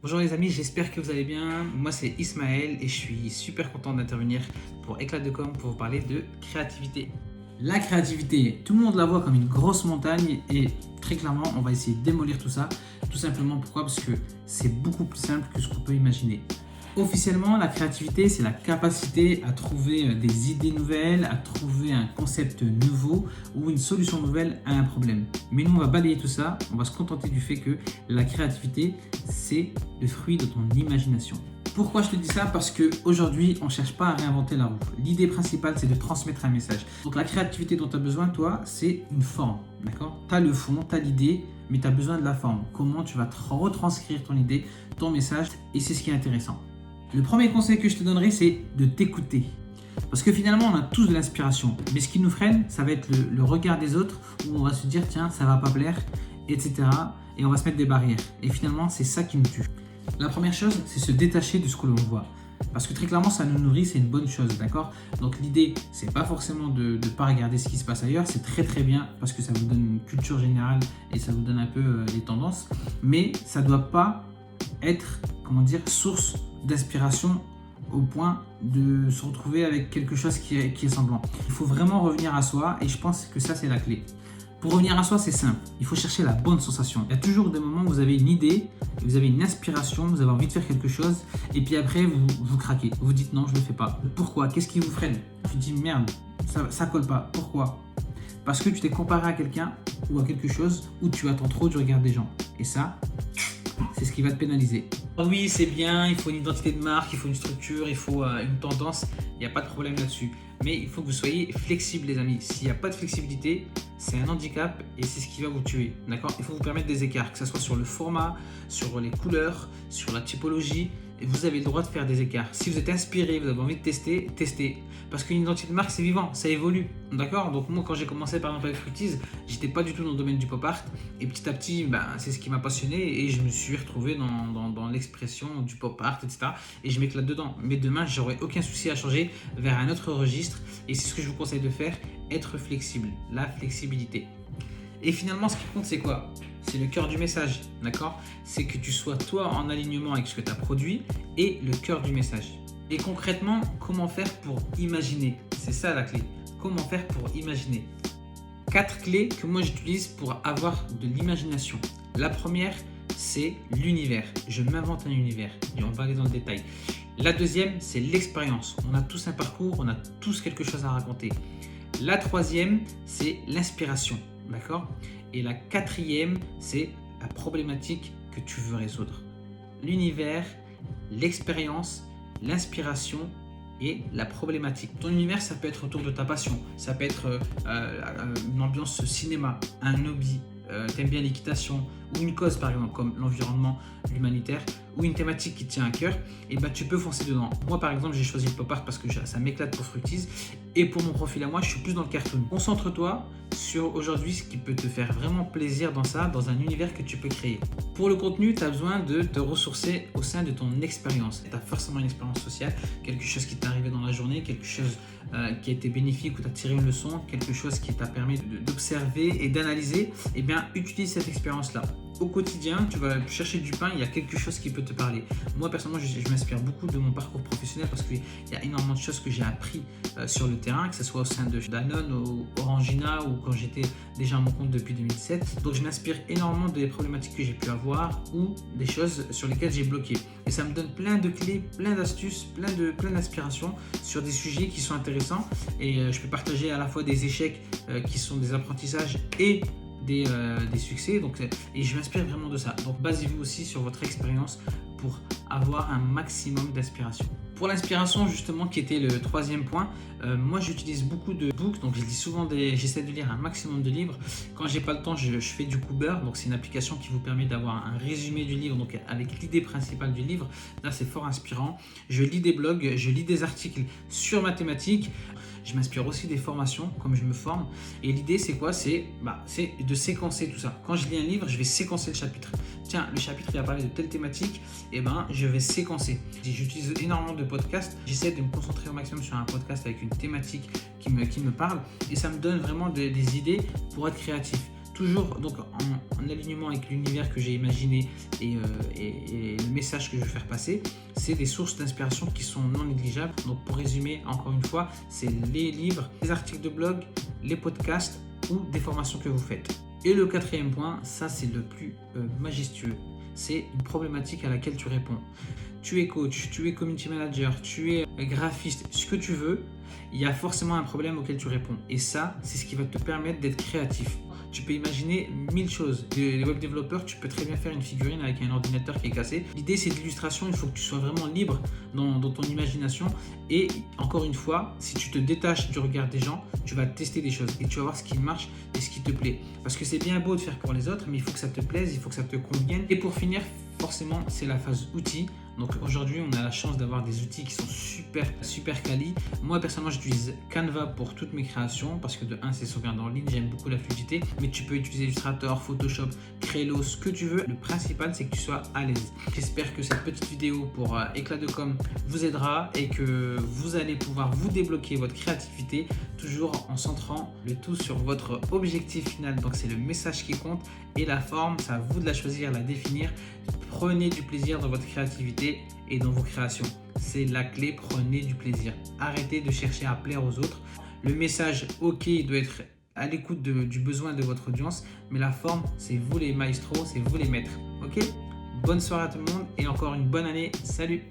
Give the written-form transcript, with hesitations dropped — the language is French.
Bonjour les amis, j'espère que vous allez bien. Moi c'est Ismaël et je suis super content d'intervenir pour Éclat de com pour vous parler de créativité. La créativité, tout le monde la voit comme une grosse montagne et très clairement on va essayer de démolir tout ça. Tout simplement pourquoi? Parce que c'est beaucoup plus simple que ce qu'on peut imaginer. Officiellement, la créativité, c'est la capacité à trouver des idées nouvelles, à trouver un concept nouveau ou une solution nouvelle à un problème. Mais nous, on va balayer tout ça, on va se contenter du fait que la créativité, c'est le fruit de ton imagination. Pourquoi je te dis ça? Parce qu'aujourd'hui, on ne cherche pas à réinventer la roue. L'idée principale, c'est de transmettre un message. Donc la créativité dont tu as besoin, toi, c'est une forme. D'accord? Tu as le fond, tu as l'idée, mais tu as besoin de la forme. Comment tu vas retranscrire ton idée, ton message, et c'est ce qui est intéressant. Le premier conseil que je te donnerai, c'est de t'écouter. Parce que finalement, on a tous de l'inspiration. Mais ce qui nous freine, ça va être le regard des autres, où on va se dire, tiens, ça va pas plaire, etc. Et on va se mettre des barrières. Et finalement, c'est ça qui nous tue. La première chose, c'est se détacher de ce que l'on voit. Parce que très clairement, ça nous nourrit, c'est une bonne chose, d'accord? Donc l'idée, c'est pas forcément de ne pas regarder ce qui se passe ailleurs, c'est très très bien parce que ça vous donne une culture générale et ça vous donne un peu les tendances. Mais ça ne doit pas être, source d'inspiration au point de se retrouver avec quelque chose qui est semblant. Il faut vraiment revenir à soi et je pense que ça c'est la clé. Pour revenir à soi, c'est simple. Il faut chercher la bonne sensation. Il y a toujours des moments où vous avez une idée, vous avez une inspiration, vous avez envie de faire quelque chose et puis après vous craquez. Vous dites non, je ne le fais pas. Pourquoi? Qu'est-ce qui vous freine? Tu te dis merde, ça colle pas. Pourquoi? Parce que tu t'es comparé à quelqu'un ou à quelque chose où tu attends trop du regard des gens. Et ça, c'est ce qui va te pénaliser. Oui, c'est bien, il faut une identité de marque, il faut une structure, il faut une tendance, il n'y a pas de problème là-dessus. Mais il faut que vous soyez flexible les amis. S'il n'y a pas de flexibilité, c'est un handicap et c'est ce qui va vous tuer. D'accord? Il faut vous permettre des écarts, que ce soit sur le format, sur les couleurs, sur la typologie. Et vous avez le droit de faire des écarts. Si vous êtes inspiré, vous avez envie de tester, testez. Parce qu'une identité de marque, c'est vivant, ça évolue. D'accord? Donc moi, quand j'ai commencé par exemple avec Fructis, j'étais pas du tout dans le domaine du pop art. Et petit à petit, c'est ce qui m'a passionné et je me suis retrouvé dans l'expression du pop art, etc. Et je m'éclate dedans. Mais demain, j'aurai aucun souci à changer vers un autre registre. Et c'est ce que je vous conseille de faire, être flexible. La flexibilité. Et finalement, ce qui compte, c'est quoi? C'est le cœur du message, d'accord? C'est que tu sois toi en alignement avec ce que tu as produit et le cœur du message. Et concrètement, comment faire pour imaginer? C'est ça la clé. Comment faire pour imaginer? 4 clés que moi j'utilise pour avoir de l'imagination. La première, c'est l'univers. Je m'invente un univers et on va aller dans le détail. La deuxième, c'est l'expérience. On a tous un parcours, on a tous quelque chose à raconter. La troisième, c'est l'inspiration. D'accord? Et la quatrième, c'est la problématique que tu veux résoudre. L'univers, l'expérience, l'inspiration et la problématique. Ton univers, ça peut être autour de ta passion. Ça peut être une ambiance cinéma, un hobby. T'aimes bien l'équitation ou une cause par exemple comme l'environnement, l'humanitaire ou une thématique qui te tient à cœur, et tu peux foncer dedans. Moi par exemple j'ai choisi le pop art parce que ça m'éclate pour Fructis et pour mon profil à moi je suis plus dans le cartoon. Concentre-toi sur aujourd'hui ce qui peut te faire vraiment plaisir dans ça, dans un univers que tu peux créer. Pour le contenu, tu as besoin de te ressourcer au sein de ton expérience. Tu as forcément une expérience sociale, quelque chose qui t'est arrivé dans la journée, quelque chose qui a été bénéfique ou tu as tiré une leçon, quelque chose qui t'a permis d'observer et d'analyser. Et bien utilise cette expérience là. Au quotidien, tu vas chercher du pain, il y a quelque chose qui peut te parler. Moi personnellement, je m'inspire beaucoup de mon parcours professionnel parce qu'il y a énormément de choses que j'ai appris sur le terrain, que ce soit au sein de Danone, au Orangina ou quand j'étais déjà à mon compte depuis 2007. Donc je m'inspire énormément des problématiques que j'ai pu avoir ou des choses sur lesquelles j'ai bloqué. Et ça me donne plein de clés, plein d'astuces, plein d'inspirations sur des sujets qui sont intéressants. Et je peux partager à la fois des échecs qui sont des apprentissages et des succès, et je m'inspire vraiment de ça. Donc basez-vous aussi sur votre expérience pour avoir un maximum d'inspiration. Pour l'inspiration justement, qui était le troisième point, moi j'utilise beaucoup de books, donc je lis souvent j'essaie de lire un maximum de livres. Quand j'ai pas le temps, je fais du Cooper, donc c'est une application qui vous permet d'avoir un résumé du livre, donc avec l'idée principale du livre. Là c'est fort inspirant. Je lis des blogs, je lis des articles sur mathématiques. Je m'inspire aussi des formations, comme je me forme. Et l'idée, c'est quoi? C'est de séquencer tout ça. Quand je lis un livre, je vais séquencer le chapitre. Tiens, le chapitre, il va parler de telle thématique. Et je vais séquencer. J'utilise énormément de podcasts. J'essaie de me concentrer au maximum sur un podcast avec une thématique qui me parle. Et ça me donne vraiment des idées pour être créatif. Toujours donc en alignement avec l'univers que j'ai imaginé et le message messages que je vais faire passer, c'est des sources d'inspiration qui sont non négligeables. Donc pour résumer, encore une fois, c'est les livres, les articles de blog, les podcasts ou des formations que vous faites. Et le quatrième point, ça c'est le plus majestueux, c'est une problématique à laquelle tu réponds. Tu es coach, tu es community manager, tu es graphiste, ce que tu veux, il y a forcément un problème auquel tu réponds. Et ça, c'est ce qui va te permettre d'être créatif. Tu peux imaginer 1000 choses. Les web développeurs, tu peux très bien faire une figurine avec un ordinateur qui est cassé. L'idée, c'est de l'illustration. Il faut que tu sois vraiment libre dans ton imagination. Et encore une fois, si tu te détaches du regard des gens, tu vas tester des choses et tu vas voir ce qui marche et ce qui te plaît. Parce que c'est bien beau de faire pour les autres, mais il faut que ça te plaise, il faut que ça te convienne. Et pour finir, forcément, c'est la phase outils. Donc aujourd'hui, on a la chance d'avoir des outils qui sont super quali. Moi, personnellement, j'utilise Canva pour toutes mes créations parce que de 1, c'est sauvegarde en ligne, j'aime beaucoup la fluidité. Mais tu peux utiliser Illustrator, Photoshop, Trello, ce que tu veux. Le principal, c'est que tu sois à l'aise. J'espère que cette petite vidéo pour Éclat de com vous aidera et que vous allez pouvoir vous débloquer votre créativité, toujours en centrant le tout sur votre objectif final. Donc c'est le message qui compte et la forme, c'est à vous de la choisir, la définir. Prenez du plaisir dans votre créativité et dans vos créations. C'est la clé, prenez du plaisir. Arrêtez de chercher à plaire aux autres. Le message, ok, il doit être à l'écoute du besoin de votre audience, mais la forme, c'est vous les maestros, c'est vous les maîtres. Ok ? Bonne soirée à tout le monde et encore une bonne année. Salut!